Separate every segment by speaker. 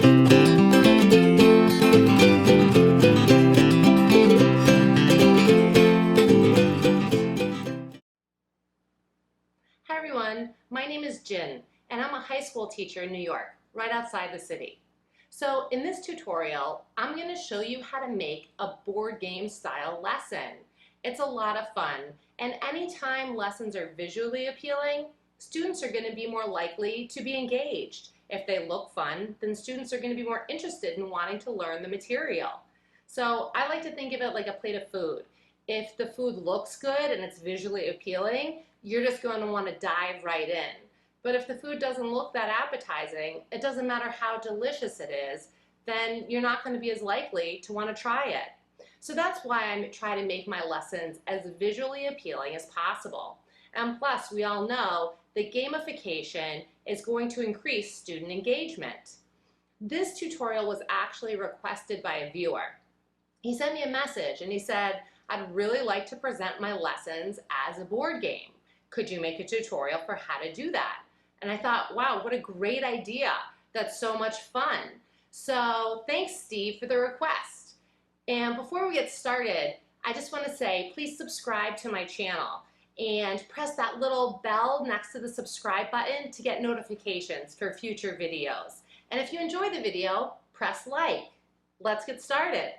Speaker 1: Hi everyone, my name is Jin and I'm a high school teacher in New York, right outside the city. So in this tutorial, I'm going to show you how to make a board game style lesson. It's a lot of fun, and anytime lessons are visually appealing, students are going to be more likely to be engaged. If they look fun, then students are going to be more interested in wanting to learn the material. So I like to think of it like a plate of food. If the food looks good and it's visually appealing, you're just going to want to dive right in. But if the food doesn't look that appetizing, it doesn't matter how delicious it is, then you're not going to be as likely to want to try it. So that's why I try to make my lessons as visually appealing as possible. And plus, we all know that gamification is going to increase student engagement. This tutorial was actually requested by a viewer. He sent me a message and he said, "I'd really like to present my lessons as a board game. Could you make a tutorial for how to do that?" And I thought, wow, what a great idea. That's so much fun. So thanks, Steve, for the request. And before we get started, I just want to say, please subscribe to my channel and press that little bell next to the subscribe button to get notifications for future videos. And if you enjoy the video, press like. Let's get started.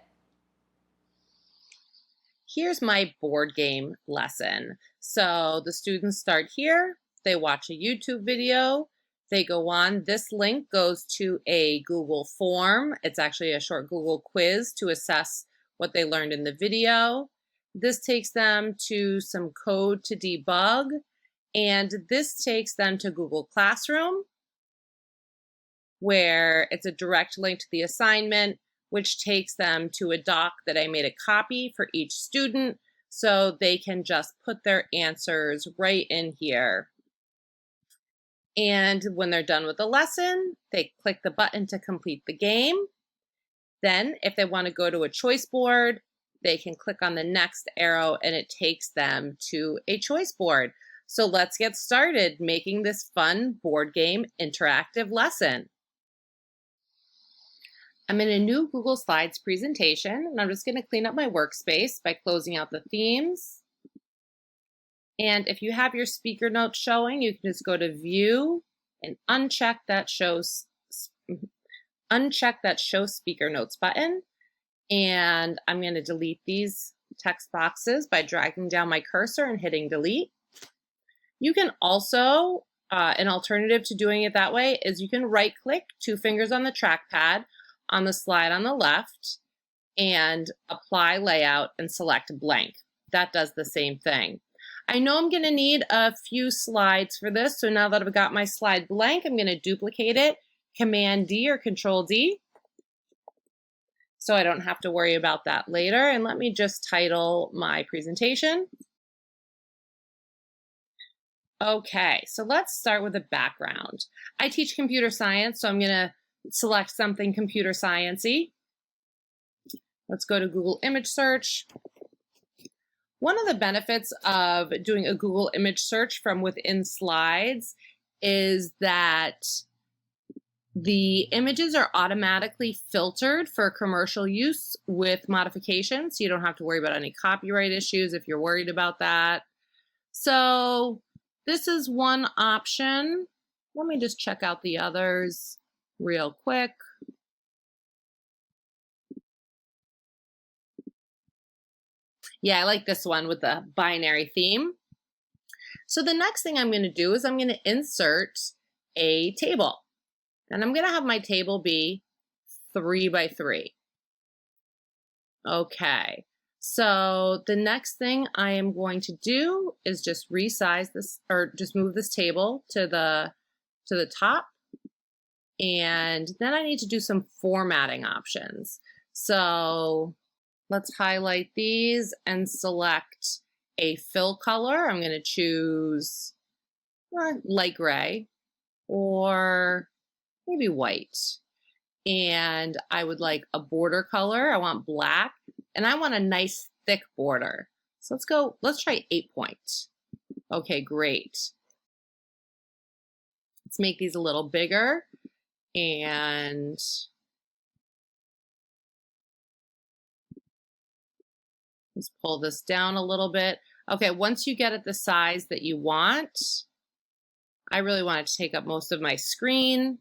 Speaker 1: Here's my board game lesson. So the students start here, they watch a YouTube video, they go on. This link goes to a Google form. It's actually a short Google quiz to assess what they learned in the video. This takes them to some code to debug, and this takes them to Google Classroom, where it's a direct link to the assignment, which takes them to a doc that I made a copy for each student so they can just put their answers right in here. And when they're done with the lesson, they click the button to complete the game. Then if they want to go to a choice board, they can click on the next arrow and it takes them to a choice board. So let's get started making this fun board game interactive lesson. I'm in a new Google Slides presentation, and I'm just going to clean up my workspace by closing out the themes. And if you have your speaker notes showing, you can just go to View and uncheck that Show Speaker Notes button. And I'm going to delete these text boxes by dragging down my cursor and hitting Delete. You can also, an alternative to doing it that way is you can right-click, 2 fingers on the trackpad, on the slide on the left, and apply layout and select blank. That does the same thing. I know I'm going to need a few slides for this, so now that I've got my slide blank, I'm going to duplicate it, Command D or Control D, so I don't have to worry about that later. And let me just title my presentation. Okay, so let's start with a background. I teach computer science, so I'm going to select something computer science-y. Let's go to Google image search. One of the benefits of doing a Google image search from within slides is that the images are automatically filtered for commercial use with modifications, so you don't have to worry about any copyright issues if you're worried about that. So this is one option. Let me just check out the others real quick. Yeah, I like this one with the binary theme. So the next thing I'm going to do is I'm going to insert a table. And I'm going to have my table be 3 by 3. Okay, so the next thing I am going to do is just resize this, or just move this table to the top. And then I need to do some formatting options. So let's highlight these and select a fill color. I'm going to choose light gray or maybe white. And I would like a border color. I want black, and I want a nice thick border. So let's try 8 point. Okay, great. Let's make these a little bigger. And let's pull this down a little bit. Okay, once you get it the size that you want, I really want it to take up most of my screen,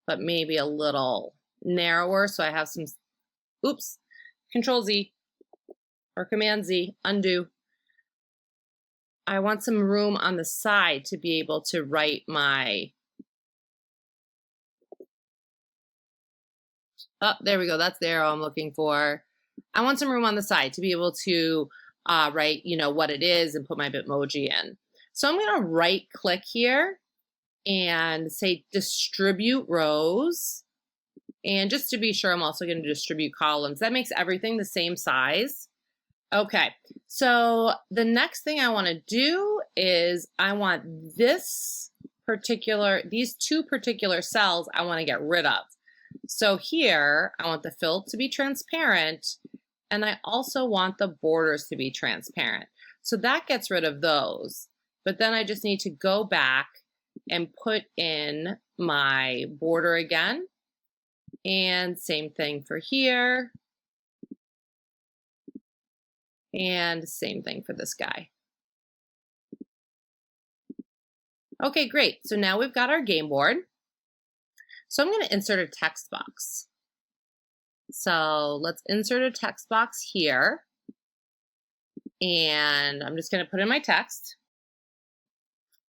Speaker 1: but maybe a little narrower. So I have some, oops, Control Z or Command Z, undo. I want some room on the side to be able to write my, oh, there we go, that's the arrow I'm looking for. I want some room on the side to be able to write, you know, what it is and put my Bitmoji in. So I'm gonna right click here and say distribute rows. And just to be sure, I'm also gonna distribute columns. That makes everything the same size. Okay, so the next thing I wanna do is I want these two particular cells I wanna get rid of. So here, I want the fill to be transparent, and I also want the borders to be transparent. So that gets rid of those. But then I just need to go back and put in my border again. And same thing for here. And same thing for this guy. Okay, great. So now we've got our game board. So I'm going to insert a text box. So let's insert a text box here. And I'm just going to put in my text.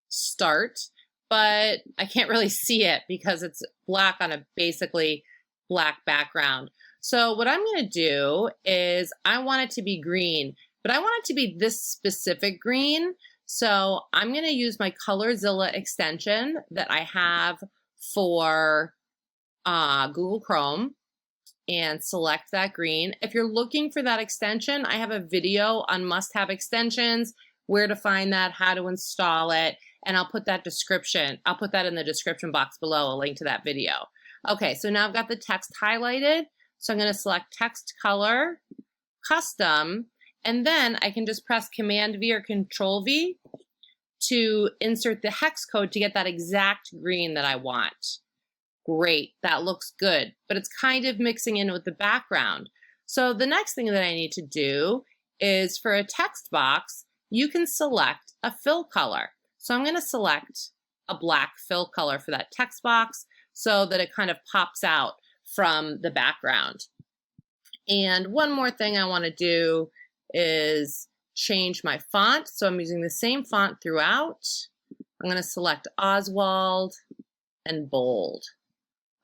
Speaker 1: Start. But I can't really see it because it's black on a basically black background. So what I'm going to do is I want it to be green, but I want it to be this specific green. So I'm going to use my ColorZilla extension that I have for Google Chrome and select that green. If you're looking for that extension, I have a video on must-have extensions, where to find that, how to install it, and I'll put that in the description box below, a link to that video. Okay, so now I've got the text highlighted. So I'm going to select text color, custom, and then I can just press Command V or Control V to insert the hex code to get that exact green that I want. Great, that looks good, but it's kind of mixing in with the background. So the next thing that I need to do is for a text box, you can select a fill color. So I'm going to select a black fill color for that text box so that it kind of pops out from the background. And one more thing I want to do is change my font. So I'm using the same font throughout. I'm going to select Oswald and bold.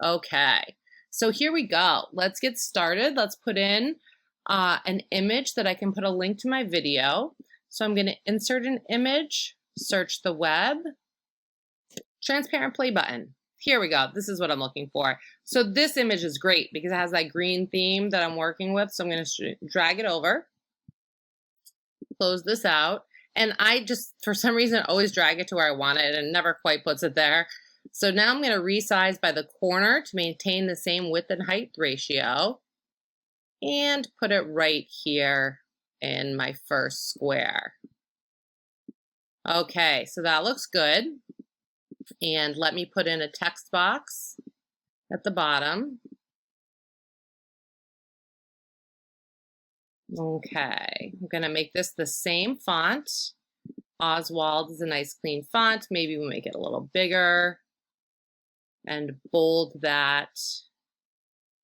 Speaker 1: Okay, so here we go. Let's get started. Let's put in an image that I can put a link to my video. So I'm going to insert an image, search the web, transparent play button. Here we go. This is what I'm looking for. So this image is great because it has that green theme that I'm working with. So I'm going to drag it over, close this out. And I just, for some reason, always drag it to where I want it and never quite puts it there. So now I'm going to resize by the corner to maintain the same width and height ratio and put it right here in my first square. Okay, so that looks good. And let me put in a text box at the bottom. Okay, I'm going to make this the same font. Oswald is a nice clean font. Maybe we'll make it a little bigger and bold that.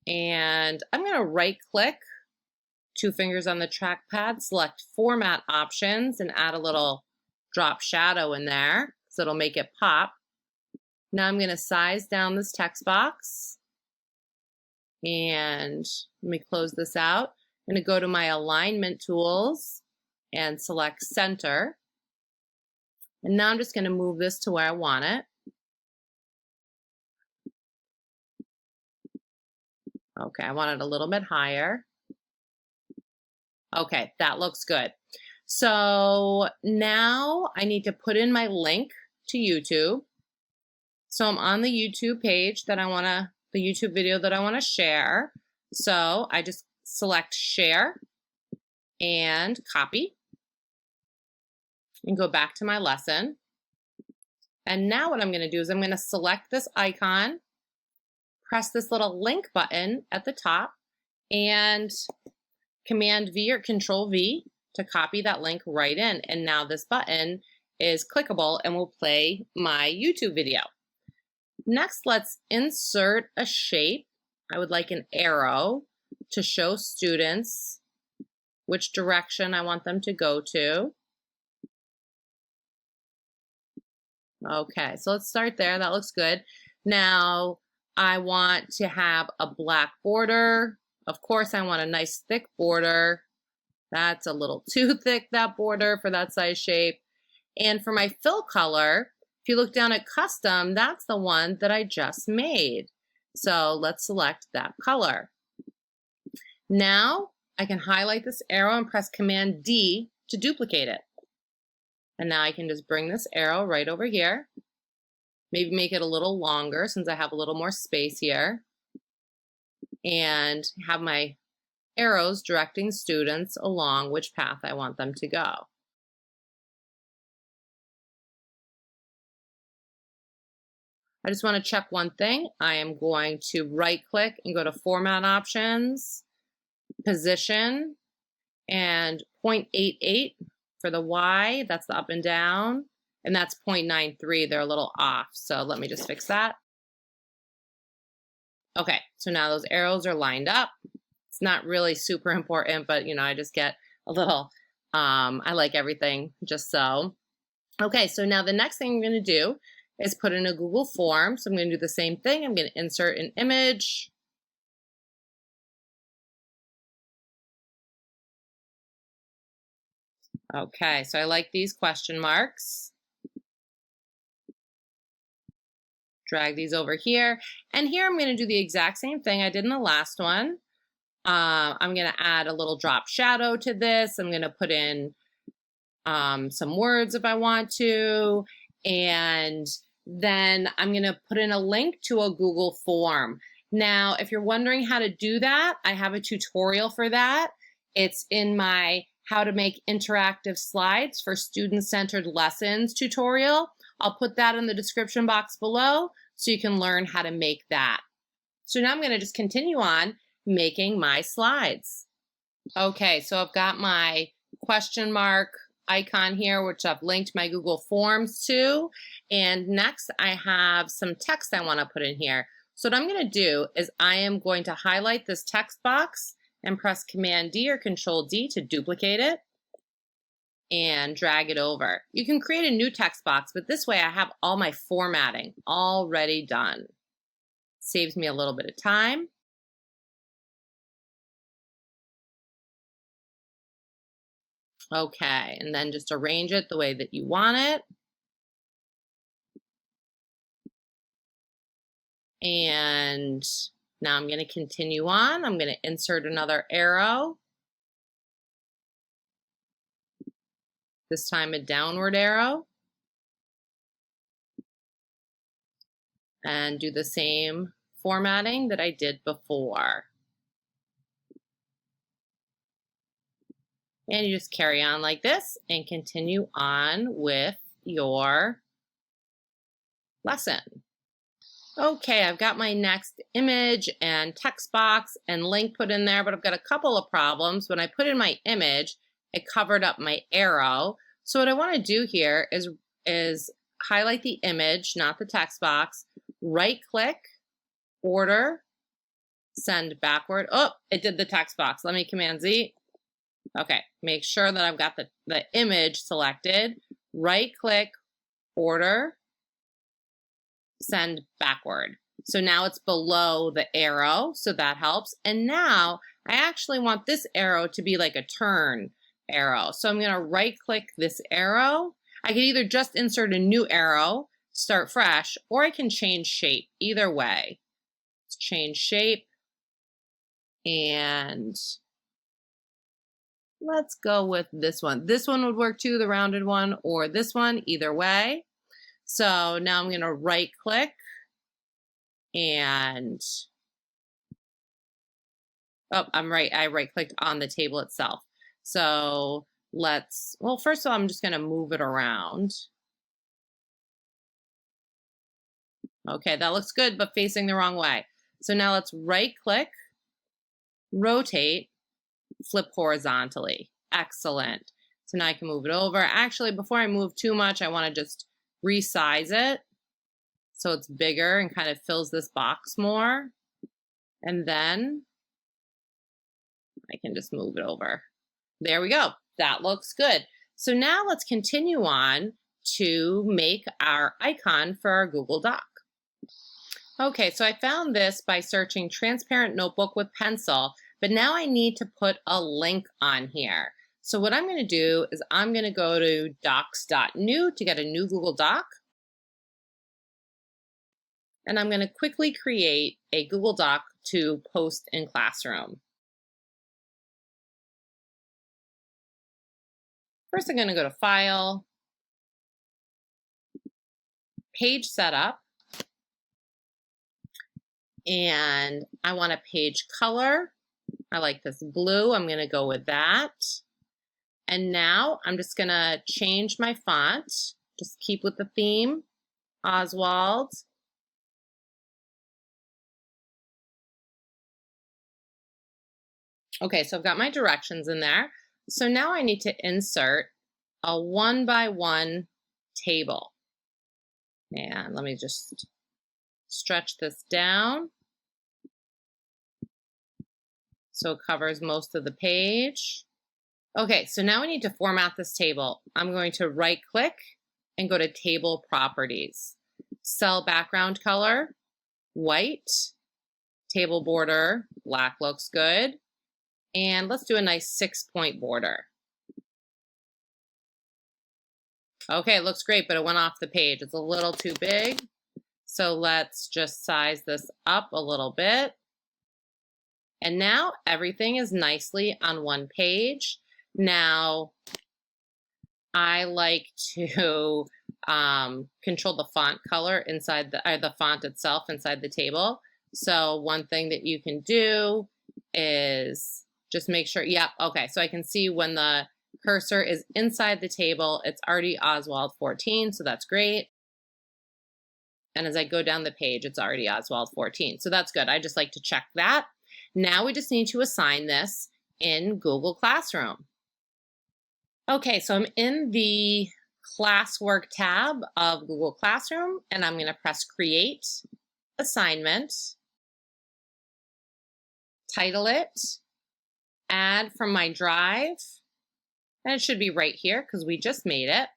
Speaker 1: And I'm going to right click, 2 fingers on the trackpad, select format options and add a little drop shadow in there so it'll make it pop. Now I'm going to size down this text box and let me close this out. I'm going to go to my alignment tools and select center. And now I'm just going to move this to where I want it. Okay, I want it a little bit higher. Okay, that looks good. So now I need to put in my link to YouTube. So I'm on the YouTube page that I want to, the YouTube video that I want to share. So I just select share and copy and go back to my lesson. And now what I'm going to do is I'm going to select this icon, press this little link button at the top and Command V or Control V to copy that link right in. And now this button is clickable and will play my YouTube video. Next, let's insert a shape. I would like an arrow to show students which direction I want them to go to. Okay, so let's start there. That looks good. Now, I want to have a black border. Of course, I want a nice thick border. That's a little too thick, that border, for that size shape. And for my fill color, if you look down at custom, that's the one that I just made. So let's select that color. Now I can highlight this arrow and press Command D to duplicate it. And now I can just bring this arrow right over here. Maybe make it a little longer since I have a little more space here. And have my arrows directing students along which path I want them to go. I just want to check one thing. I am going to right click and go to Format Options, Position, and 0.88 for the Y. That's the up and down. And that's 0.93. They're a little off. So let me just fix that. Okay, so now those arrows are lined up. It's not really super important, but I just get a little, I like everything just so. Okay, so now the next thing I'm going to do is put in a Google form. So I'm going to do the same thing. I'm going to insert an image. Okay, so I like these question marks. Drag these over here. And here I'm going to do the exact same thing I did in the last one. I'm going to add a little drop shadow to this. I'm going to put in some words if I want to. And then I'm going to put in a link to a Google form. Now, if you're wondering how to do that, I have a tutorial for that. It's in my How to Make Interactive Slides for Student-Centered Lessons tutorial. I'll put that in the description box below so you can learn how to make that. So now I'm going to just continue on making my slides. Okay, so I've got my question mark icon here, which I've linked my Google Forms to. And next I have some text I want to put in here. So what I'm going to do is I am going to highlight this text box and press Command D or Control D to duplicate it and drag it over. You can create a new text box, but this way I have all my formatting already done. Saves me a little bit of time. Okay, and then just arrange it the way that you want it. And now I'm going to continue on. I'm going to insert another arrow. This time a downward arrow. And do the same formatting that I did before. And you just carry on like this and continue on with your lesson. Okay, I've got my next image and text box and link put in there, but I've got a couple of problems. When I put in my image, it covered up my arrow. So what I want to do here is highlight the image, not the text box, right click, order, send backward. Oh, it did the text box. Let me Command Z. Okay, make sure that I've got the image selected, right click, order, send backward. So now it's below the arrow, so that helps. And now I actually want this arrow to be like a turn arrow. So I'm going to right click this arrow. I can either just insert a new arrow, start fresh, or I can change shape. Either way. Let's change shape. And let's go with this one. This one would work too, the rounded one, or this one, either way. So now I'm going to right click and I right clicked on the table itself. So well, first of all, I'm just going to move it around. Okay, that looks good, but facing the wrong way. So now let's right click, rotate, flip horizontally. Excellent. So now I can move it over. Actually, before I move too much, I want to just resize it so it's bigger and kind of fills this box more. And then I can just move it over. There we go. That looks good. So now let's continue on to make our icon for our Google Doc. Okay, so I found this by searching transparent notebook with pencil, but now I need to put a link on here. So what I'm going to do is I'm going to go to docs.new to get a new Google Doc. And I'm going to quickly create a Google Doc to post in Classroom. First, I'm going to go to File, Page Setup, and I want a page color. I like this blue. I'm going to go with that. And now I'm just going to change my font. Just keep with the theme, Oswald. Okay, so I've got my directions in there. So now I need to insert a 1-by-1 table. And let me just stretch this down so it covers most of the page. Okay, so now I need to format this table. I'm going to right click and go to Table Properties. Cell background color, white. Table border, black looks good. And let's do a nice 6-point border. Okay, it looks great, but it went off the page. It's a little too big. So let's just size this up a little bit. And now everything is nicely on one page. Now, I like to control the font color inside the font itself inside the table. So one thing that you can do is just make sure, yep, okay, so I can see when the cursor is inside the table, it's already Oswald 14, so that's great. And as I go down the page, it's already Oswald 14, so that's good. I just like to check that. Now we just need to assign this in Google Classroom. Okay, so I'm in the Classwork tab of Google Classroom, and I'm going to press Create, Assignment, title it, Add from my drive, and it should be right here because we just made it.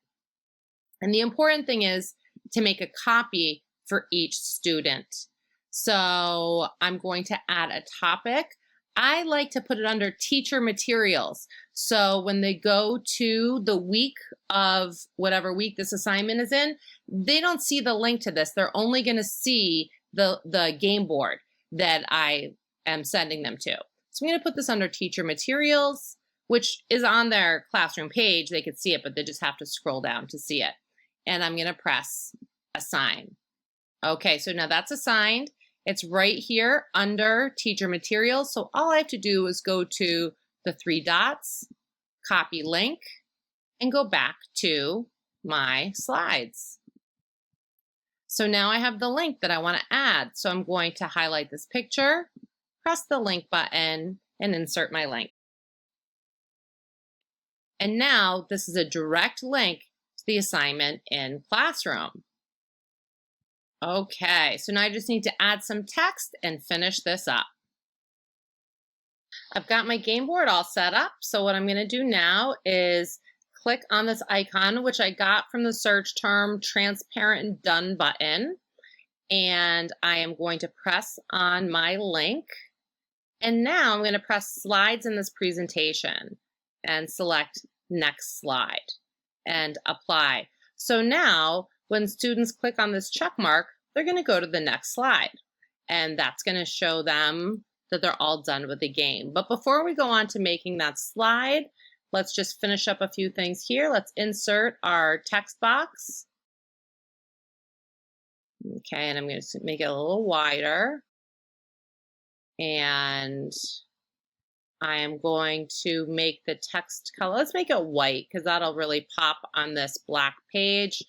Speaker 1: And the important thing is to make a copy for each student. So I'm going to add a topic. I like to put it under teacher materials. So when they go to the week of whatever week this assignment is in, they don't see the link to this. They're only going to see the game board that I am sending them to. So I'm going to put this under teacher materials, which is on their classroom page. They could see it, but they just have to scroll down to see it. And I'm going to press Assign. Okay, so now that's assigned. It's right here under teacher materials. So all I have to do is go to the 3 dots, copy link, and go back to my slides. So now I have the link that I want to add. So I'm going to highlight this picture, press the link button, and insert my link. And now this is a direct link to the assignment in Classroom. Okay, so now I just need to add some text and finish this up. I've got my game board all set up. So what I'm going to do now is click on this icon, which I got from the search term transparent done button. And I am going to press on my link. And now I'm going to press slides in this presentation and select next slide and apply. So now when students click on this check mark, they're going to go to the next slide. And that's going to show them that they're all done with the game. But before we go on to making that slide, let's just finish up a few things here. Let's insert our text box. Okay, and I'm going to make it a little wider. And I am going to make the text color, let's make it white because that'll really pop on this black page.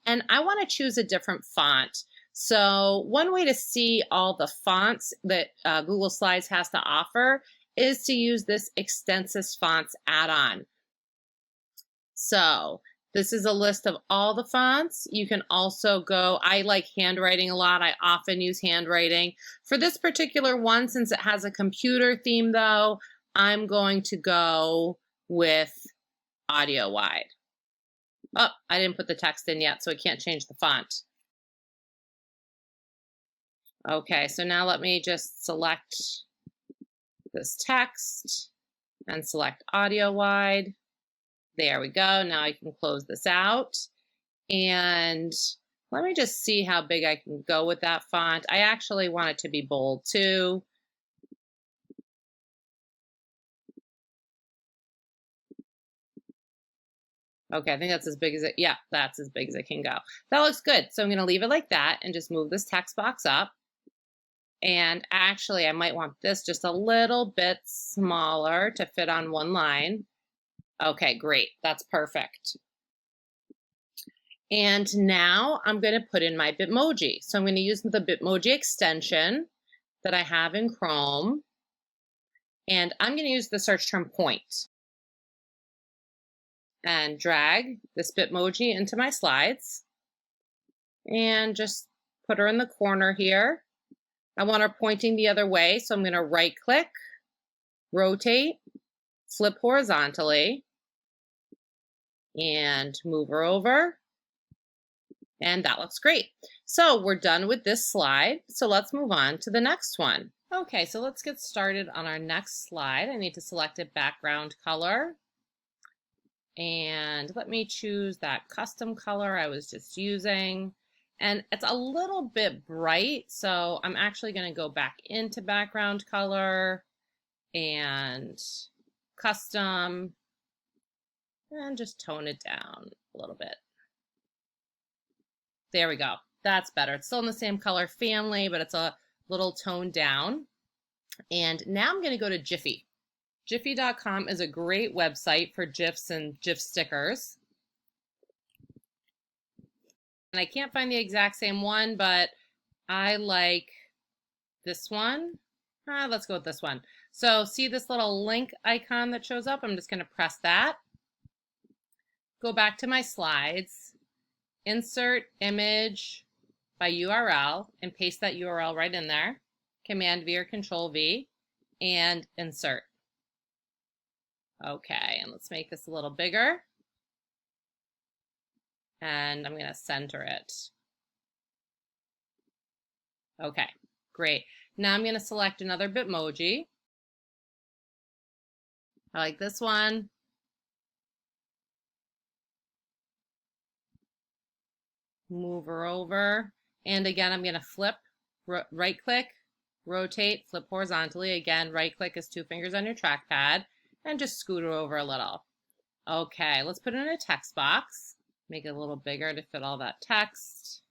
Speaker 1: And I want to choose a different font.
Speaker 2: So one way to see all the fonts that Google Slides has to offer is to use this Extensive Fonts add-on. So this is a list of all the fonts. You can also go, I like handwriting a lot. I often use handwriting. For this particular one, since it has a computer theme though, I'm going to go with audio wide. Oh, I didn't put the text in yet, so I can't change the font. Okay, so now let me just select this text and select audio wide. There we go. Now I can close this out. And let me just see how big I can go with that font. I actually want it to be bold too. Okay, I think that's as big as it, yeah, that's as big as it can go. That looks good. So I'm going to leave it like that and just move this text box up. And actually, I might want this just a little bit smaller to fit on one line. Okay, great. That's perfect. And now I'm going to put in my Bitmoji. So I'm going to use the Bitmoji extension that I have in Chrome. And I'm going to use the search term point and drag this Bitmoji into my slides and just put her in the corner here. I want her pointing the other way, so I'm going to right click, rotate, flip horizontally, and move her over. And that looks great. So we're done with this slide. So let's move on to the next one. Okay, so let's get started on our next slide. I need to select a background color. And let me choose that custom color I was just using. And it's a little bit bright, so I'm actually going to go back into background color and custom and just tone it down a little bit. There we go. That's better. It's still in the same color family, but it's a little toned down. And now I'm going to go to Jiffy. Jiffy.com is a great website for GIFs and GIF stickers. And I can't find the exact same one, but I like this one. Let's go with this one. So see this little link icon that shows up? I'm just going to press that. Go back to my slides, insert image by URL, and paste that URL right in there. Command V or Control V, and insert. Okay, and let's make this a little bigger. And I'm going to center it. Okay, great. Now I'm going to select another Bitmoji. I like this one. Move her over. And again, I'm going to flip, right click, rotate, flip horizontally. Again, right click is 2 fingers on your trackpad and just scoot her over a little. Okay, let's put it in a text box. Make it a little bigger to fit all that text.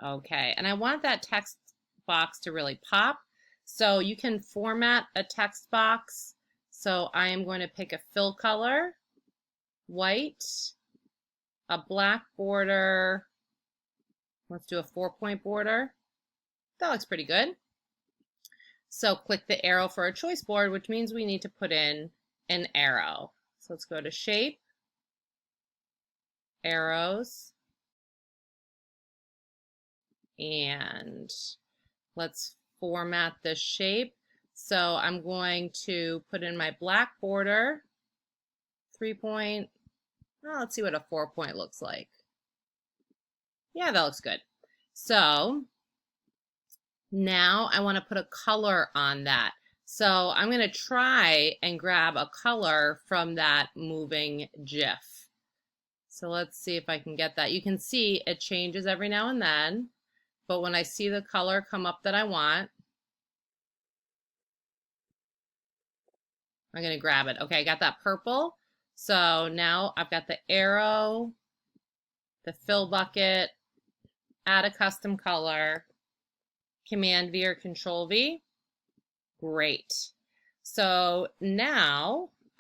Speaker 2: Okay, and I want that text box to really pop. So you can format a text box. So I am going to pick a fill color, white, a black border. Let's do a 4-point border. That looks pretty good. So click the arrow for a choice board, which means we need to put in an arrow. So let's go to Shape, Arrows, and let's format this shape. So I'm going to put in my black border, 3-point. Well, let's see what a 4-point looks like. Yeah, that looks good. So now I want to put a color on that. So I'm going to try and grab a color from that moving GIF. So let's see if I can get that. You can see it changes every now and then, but when I see the color come up that I want, I'm going to grab it. Okay, I got that purple. So now I've got the arrow, the fill bucket, add a custom color, Command V or Control V. Great. So now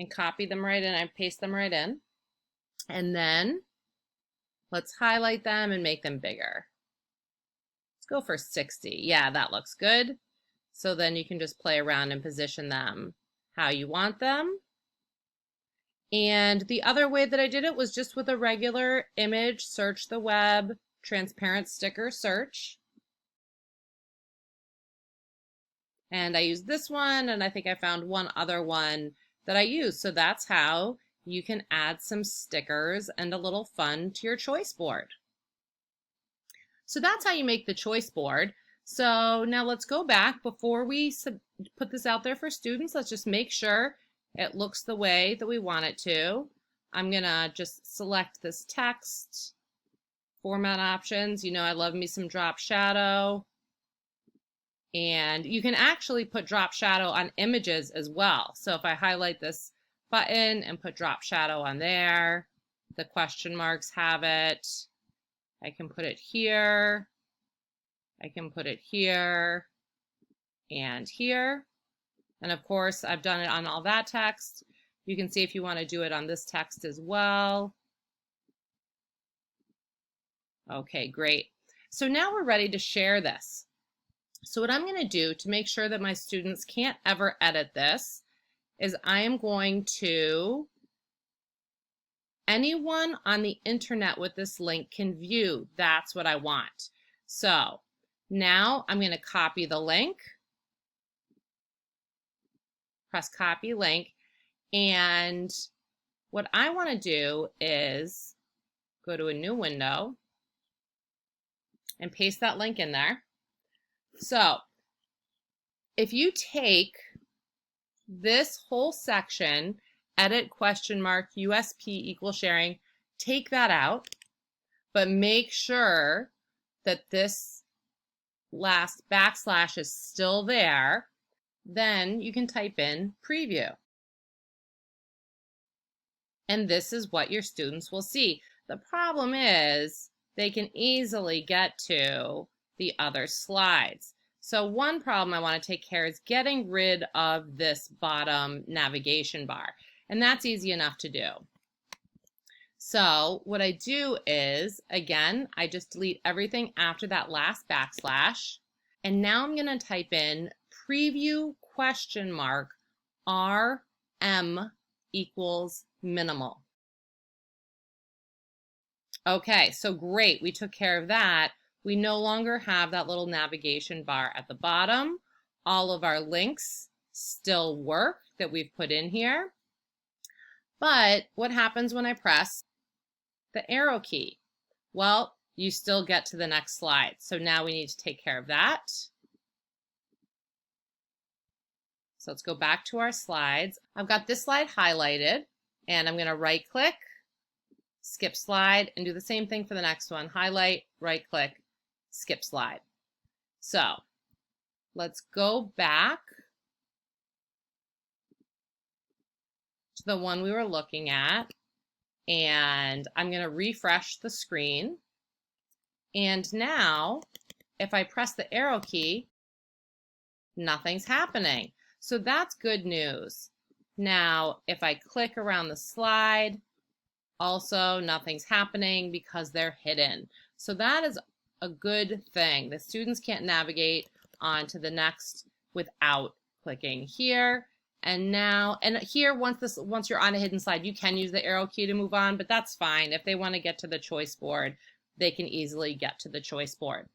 Speaker 2: and copy them right in. I paste them right in. And then let's highlight them and make them bigger. Let's go for 60. Yeah, that looks good. So then you can just play around and position them how you want them. And the other way that I did it was just with a regular image, search the web, transparent sticker search. And I used this one, and I think I found one other one that I used. So that's how you can add some stickers and a little fun to your choice board. So that's how you make the choice board. So now let's go back before we put this out there for students. Let's just make sure it looks the way that we want it to. I'm gonna just select this text, format options. You know, I love me some drop shadow. And you can actually put drop shadow on images as well. So if I highlight this button and put drop shadow on there, the question marks have it. I can put it here. I can put it here and here. And of course, I've done it on all that text. You can see if you want to do it on this text as well. Okay, great. So now we're ready to share this. So what I'm going to do to make sure that my students can't ever edit this is I am going to, anyone on the internet with this link can view. That's what I want. So now I'm going to copy the link, press copy link, and what I want to do is go to a new window and paste that link in there. So if you take this whole section, edit question mark USP equal sharing, take that out, but make sure that this last backslash is still there, then you can type in preview. And this is what your students will see. The problem is they can easily get to the other slides. So one problem I want to take care is getting rid of this bottom navigation bar. And that's easy enough to do. So what I do is, again, I just delete everything after that last backslash. And now I'm going to type in preview question mark RM equals minimal. Okay, so great. We took care of that. We no longer have that little navigation bar at the bottom. All of our links still work that we've put in here. But what happens when I press the arrow key? Well, you still get to the next slide. So now we need to take care of that. So let's go back to our slides. I've got this slide highlighted, and I'm going to right click, skip slide, and do the same thing for the next one. Highlight, right click, skip slide. So let's go back to the one we were looking at, and I'm going to refresh the screen. And now if I press the arrow key, nothing's happening. So that's good news. Now if I click around the slide, also nothing's happening because they're hidden. So that is a good thing. The students can't navigate on to the next without clicking here. And now, and here, once you're on a hidden slide, you can use the arrow key to move on, but that's fine. If they want to get to the choice board, they can easily get to the choice board.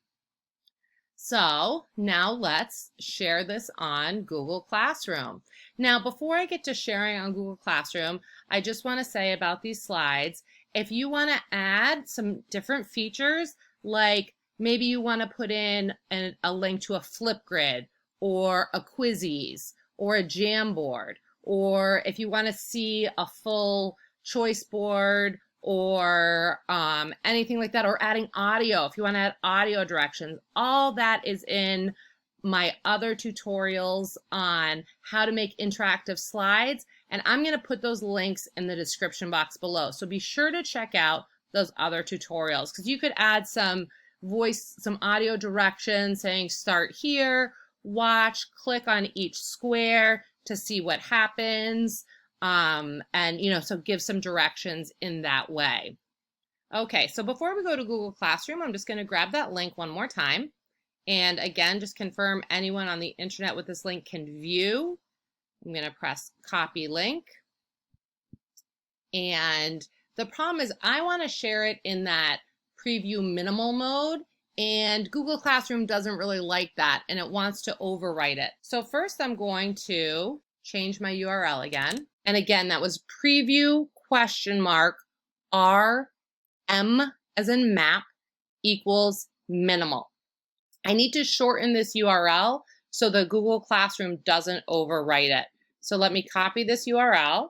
Speaker 2: So now let's share this on Google Classroom. Now, before I get to sharing on Google Classroom, I just want to say about these slides, if you want to add some different features, like maybe you want to put in a link to a Flipgrid or a Quizzes or a Jamboard, or if you want to see a full choice board or anything like that, or adding audio, if you want to add audio directions, all that is in my other tutorials on how to make interactive slides, and I'm going to put those links in the description box below. So be sure to check out those other tutorials, because you could add some audio directions saying start here, watch, click on each square to see what happens. And, you know, so give some directions in that way. Okay, so before we go to Google Classroom, I'm just going to grab that link one more time. And again, just confirm anyone on the internet with this link can view. I'm going to press copy link. And the problem is I want to share it in that preview minimal mode, and Google Classroom doesn't really like that, and it wants to overwrite it. So first I'm going to change my URL again. And again, that was preview RM as in map equals minimal. I need to shorten this URL so the Google Classroom doesn't overwrite it. So let me copy this URL.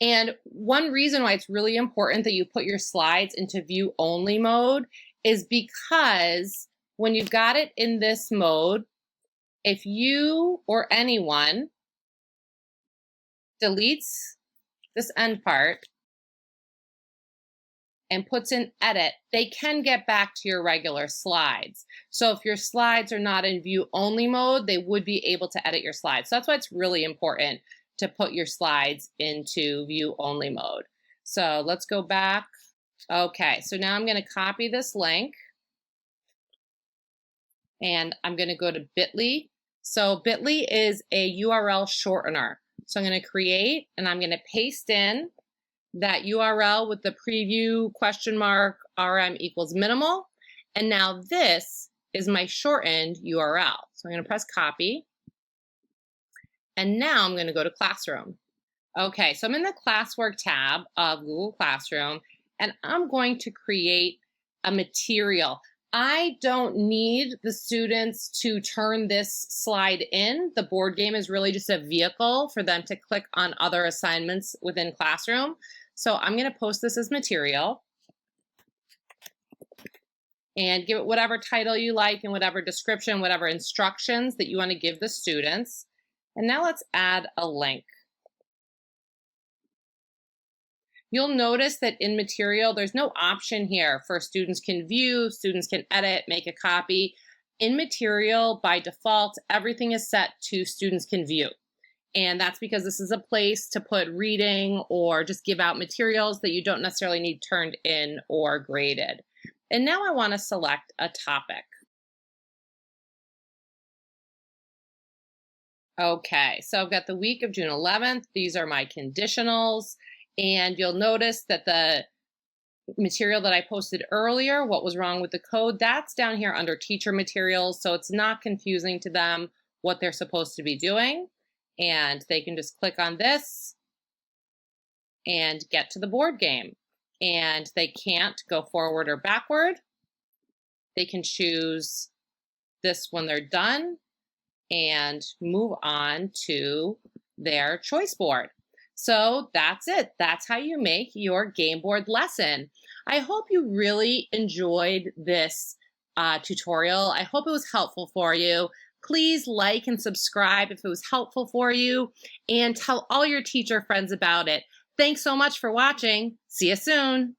Speaker 2: And one reason why it's really important that you put your slides into view only mode is because when you've got it in this mode, if you or anyone deletes this end part and puts in edit, they can get back to your regular slides. So if your slides are not in view only mode, they would be able to edit your slides. So that's why it's really important to put your slides into view only mode. So let's go back. Okay, so now I'm going to copy this link and I'm going to go to Bitly. So Bitly is a URL shortener. So I'm going to create and I'm going to paste in that URL with the preview RM equals minimal. And now this is my shortened URL. So I'm going to press copy. And now I'm going to go to Classroom. Okay, so I'm in the Classwork tab of Google Classroom, and I'm going to create a material. I don't need the students to turn this slide in. The board game is really just a vehicle for them to click on other assignments within Classroom. So I'm going to post this as material and give it whatever title you like and whatever description, whatever instructions that you want to give the students. And now let's add a link. You'll notice that in material, there's no option here for students can view, students can edit, make a copy. In material, by default, everything is set to students can view. And that's because this is a place to put reading or just give out materials that you don't necessarily need turned in or graded. And now I want to select a topic. Okay, so I've got the week of June 11th. These are my conditionals. And you'll notice that the material that I posted earlier, what was wrong with the code, that's down here under teacher materials. So it's not confusing to them what they're supposed to be doing. And they can just click on this and get to the board game. And they can't go forward or backward. They can choose this when they're done and move on to their choice board. So that's it. That's how you make your game board lesson. I hope you really enjoyed this tutorial. I hope it was helpful for you. Please like and subscribe if it was helpful for you, and tell all your teacher friends about it. Thanks so much for watching. See you soon.